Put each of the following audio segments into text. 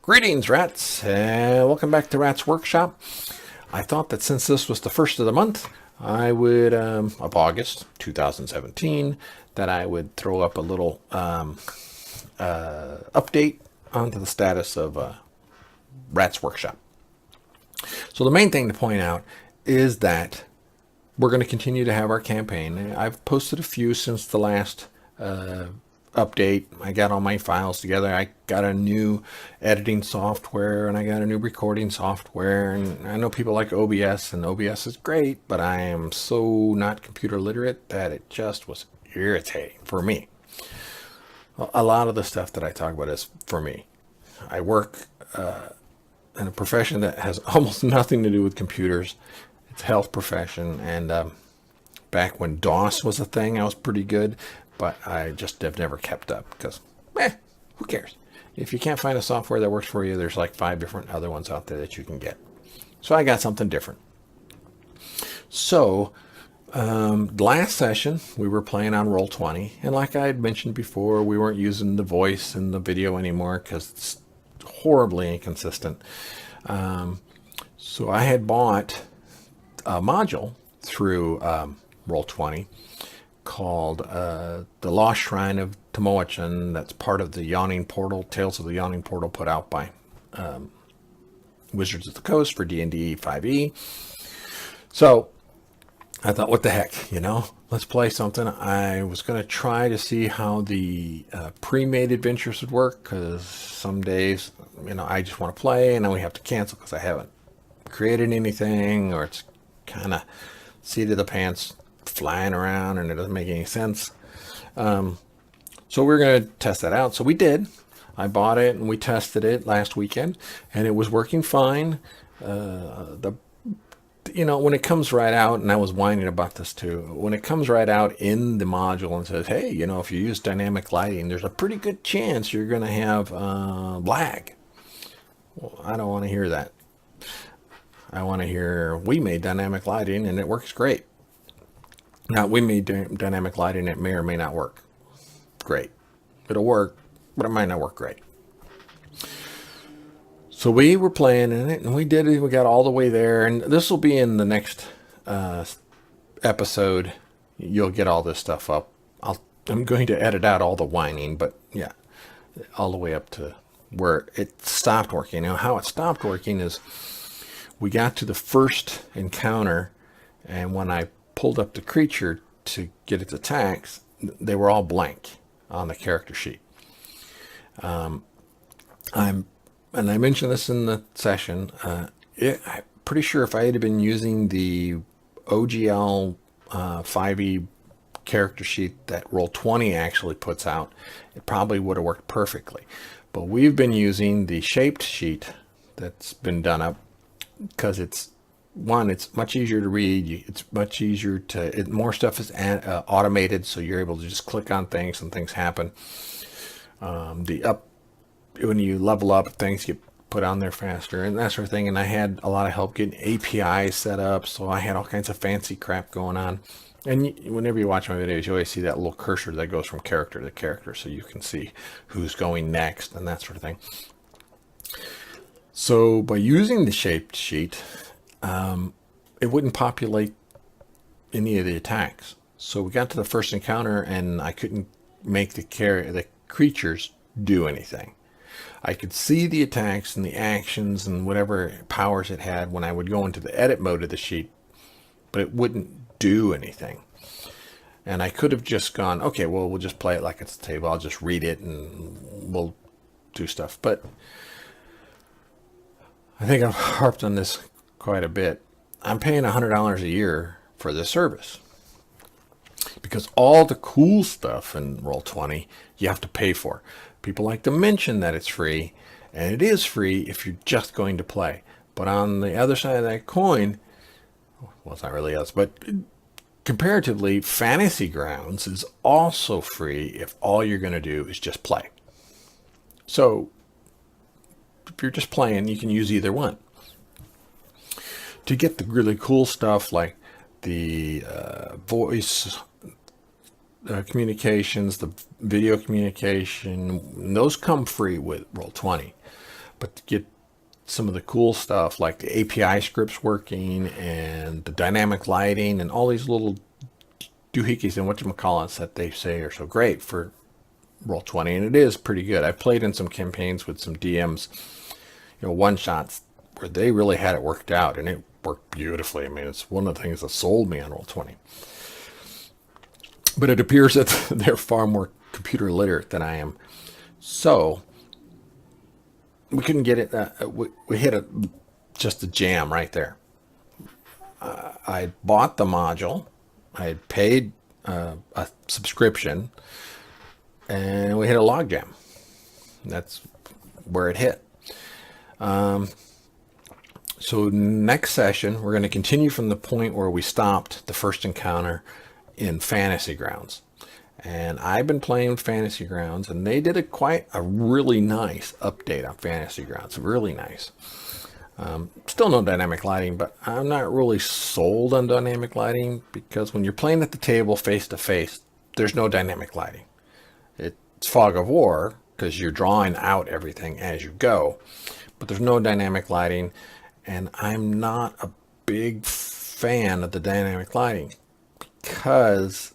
Greetings, rats, and welcome back to Rat's Workshop. I thought that since this was the first of the month, I would, of August 2017, that I would throw up a little update onto the status of Rat's Workshop. So the main thing to point out is that we're going to continue to have our campaign. I've posted a few since the last update. I got all my files together. I got a new editing software and I got a new recording software, and I know people like OBS, and OBS is great, but I am so not computer literate that it just was irritating for me. A lot of the stuff that I talk about is for me. I work in a profession that has almost nothing to do with computers. It's a health profession, and back when DOS was a thing, I was pretty good, but I just have never kept up because, who cares? If you can't find a software that works for you, there's like 5 different other ones out there that you can get. So I got something different. So last session, we were playing on Roll20, and like I had mentioned before, we weren't using the voice in the video anymore because it's horribly inconsistent. So I had bought a module through Roll20 called The Lost Shrine of Tomoachan. That's part of the Yawning Portal, Tales of the Yawning Portal, put out by Wizards of the Coast for D&D 5e. So I thought, what the heck, let's play something. I was going to try to see how the pre-made adventures would work, because some days, I just want to play and then we have to cancel because I haven't created anything, or it's kind of seat of the pants flying around and it doesn't make any sense. So we're going to test that out. So we did. I bought it and we tested it last weekend, and it was working fine. When it comes right out, and I was whining about this too, when it comes right out in the module and says, hey, if you use dynamic lighting, there's a pretty good chance you're going to have lag. Well, I don't want to hear that. I want to hear we made dynamic lighting and it works great. Now, we made dynamic lighting, it may or may not work great. It'll work, but it might not work great. So we were playing in it, and we did it. We got all the way there, and this will be in the next episode. You'll get all this stuff up. I'm going to edit out all the whining, but yeah, all the way up to where it stopped working. Now, how it stopped working is we got to the first encounter, and when I pulled up the creature to get its attacks, they were all blank on the character sheet. And I mentioned this in the session. I'm pretty sure if I had been using the OGL 5e character sheet that Roll20 actually puts out, it probably would have worked perfectly. But we've been using the shaped sheet that's been done up because it's much easier to read. It's much easier to, more stuff is automated, so you're able to just click on things and things happen. When you level up, things get put on there faster and that sort of thing. And I had a lot of help getting APIs set up, so I had all kinds of fancy crap going on. And whenever you watch my videos, you always see that little cursor that goes from character to character, so you can see who's going next and that sort of thing. So by using the shaped sheet, it wouldn't populate any of the attacks. So we got to the first encounter and I couldn't make the creatures do anything. I could see the attacks and the actions and whatever powers it had when I would go into the edit mode of the sheet, but it wouldn't do anything. And I could have just gone, okay, well, we'll just play it like it's a table. I'll just read it and we'll do stuff. But I think I've harped on this quite a bit. I'm paying $100 a year for this service because all the cool stuff in Roll20 you have to pay for. People like to mention that it's free, and it is free if you're just going to play. But on the other side of that coin, well, it's not really us, but comparatively, Fantasy Grounds is also free if all you're going to do is just play. So if you're just playing, you can use either one. To get the really cool stuff like the voice communications, the video communication, those come free with Roll20. but to get some of the cool stuff like the API scripts working and the dynamic lighting and all these little doohickeys and whatchamacallits that they say are so great for Roll20, and it is pretty good. I've played in some campaigns with some DMs, one-shots where they really had it worked out, and it worked beautifully. I mean, it's one of the things that sold me on Roll20. But it appears that they're far more computer literate than I am. So we couldn't get it. We hit just a jam right there. I bought the module. I had paid a subscription, and we hit a log jam. That's where it hit. So next session, we're going to continue from the point where we stopped the first encounter in Fantasy Grounds. And I've been playing Fantasy Grounds, and they did quite a really nice update on Fantasy Grounds. Really nice. Still no dynamic lighting, but I'm not really sold on dynamic lighting, because when you're playing at the table face to face, there's no dynamic lighting. It's fog of war because you're drawing out everything as you go, but there's no dynamic lighting, and I'm not a big fan of the dynamic lighting because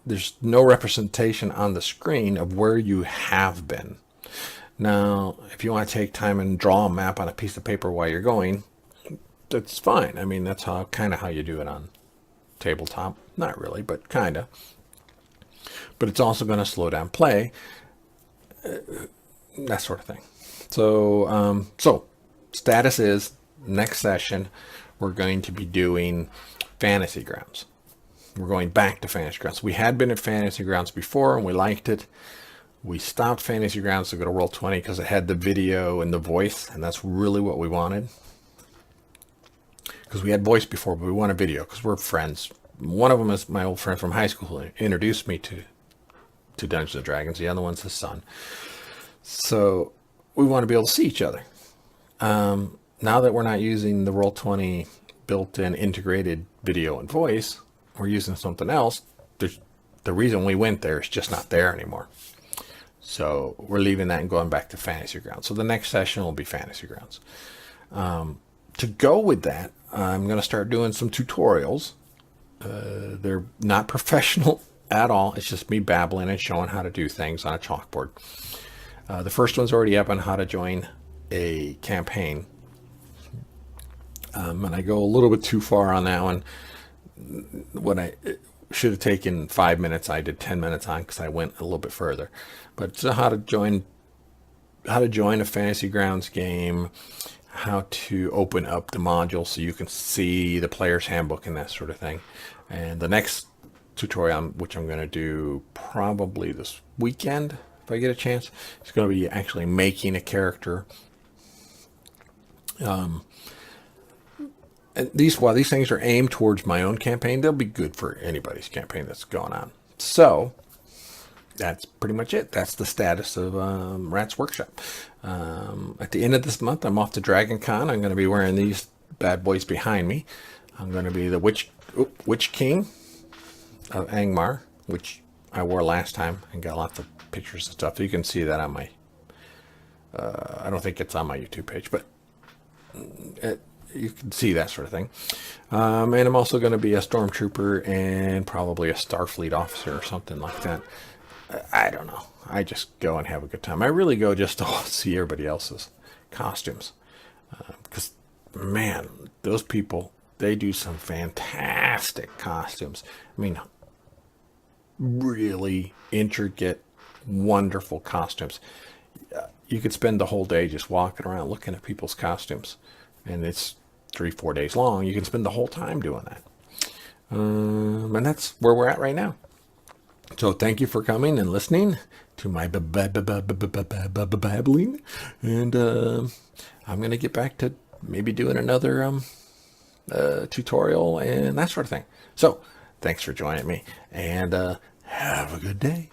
there's no representation on the screen of where you have been. Now, if you want to take time and draw a map on a piece of paper while you're going, that's fine. I mean, that's kind of how you do it on tabletop. Not really, but kind of. But it's also going to slow down play, that sort of thing. So status is next session we're going to be doing Fantasy Grounds. We're going back to Fantasy Grounds. We had been at Fantasy Grounds before, and we liked it. We stopped Fantasy Grounds to go to Roll20 because it had the video and the voice, and that's really what we wanted. Because we had voice before, but we want a video because we're friends. One of them is my old friend from high school who introduced me to Dungeons and Dragons. The other one's his son. So we want to be able to see each other. Now that we're not using the Roll20 built-in integrated video and voice, we're using something else. The reason we went there is just not there anymore. So we're leaving that and going back to Fantasy Grounds. So the next session will be Fantasy Grounds. To go with that, I'm going to start doing some tutorials. They're not professional at all. It's just me babbling and showing how to do things on a chalkboard. The first one's already up on how to join a campaign. And I go a little bit too far on that one. When I should have taken 5 minutes, I did 10 minutes on because I went a little bit further. But so how to join a Fantasy Grounds game, how to open up the module so you can see the player's handbook and that sort of thing. And the next tutorial, which I'm going to do probably this weekend if I get a chance, is going to be actually making a character. And while these things are aimed towards my own campaign, they'll be good for anybody's campaign that's going on. So that's pretty much it. That's the status of Rat's Workshop. At the end of this month, I'm off to Dragon Con. I'm going to be wearing these bad boys behind me. I'm going to be the Witch King of Angmar, which I wore last time and got lots of pictures and stuff. You can see that on my, I don't think it's on my YouTube page, but you can see that sort of thing. And I'm also going to be a stormtrooper and probably a Starfleet officer or something like that. I don't know. I just go and have a good time. I really go just to see everybody else's costumes. Because, man, those people, they do some fantastic costumes. I mean, really intricate, wonderful costumes. You could spend the whole day just walking around looking at people's costumes. And it's 3-4 days long. You can spend the whole time doing that. And that's where we're at right now. So thank you for coming and listening to my babbling. And I'm going to get back to maybe doing another tutorial and that sort of thing. So thanks for joining me. And have a good day.